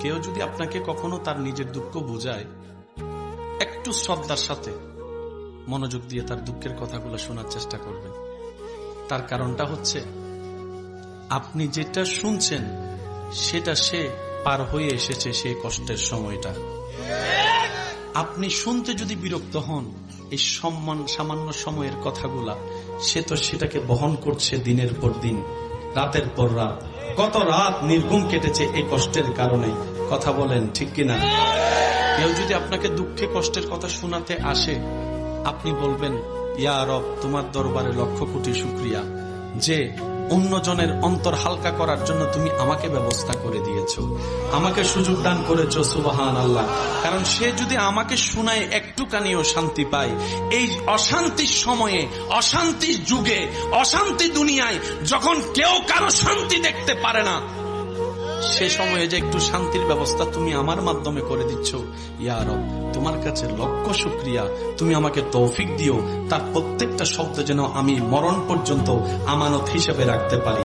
কেউ যদি আপনাকে কখনো তার নিজের দুঃখ বোঝায়, একটু শ্রদ্ধার সাথে মনোযোগ দিয়ে তার দুঃখের কথাগুলো শোনার চেষ্টা করবেন। তার কারণটা হচ্ছে, আপনি যেটা শুনছেন সেটা সে পার হয়ে এসেছে সেই কষ্টের সময়টা। আপনি শুনতে যদি বিরক্ত হন এই সামান্য সময়ের কথাগুলা, সে তো সেটাকে বহন করছে দিনের পর দিন, রাতের পর রাত। কত রাত নির্ঘুম কেটেছে এই কষ্টের কারণে। কথা বলেন ঠিক কিনা? কেউ যদি আপনাকে দুঃখে কষ্টের কথা শোনাতে আসে, আপনি বলবেন, ইয়া রব, তোমার দরবারে লক্ষ কোটি শুকরিয়া যে অন্যজনের অন্তর হালকা করার জন্য তুমি আমাকে ব্যবস্থা করে দিয়েছো, আমাকে সুযোগ দান করেছো। সুবহান আল্লাহ। কারণ সে যদি আমাকে শোনায় একটুখানিও শান্তি পায়, এই অশান্তির সময়ে, অশান্তির যুগে, অশান্তি দুনিয়ায় যখন কেউ কারো শান্তি দেখতে পারে না, সে সময়ে যে একটু শান্তির ব্যবস্থা তুমি আমার মাধ্যমে করে দিচ্ছ, ইয়া রব, তোমার কাছে লক্ষ শুকরিয়া। তুমি আমাকে তৌফিক দিও তার প্রত্যেকটা শব্দ যেন আমি মরণ পর্যন্ত আমানত হিসেবে রাখতে পারি।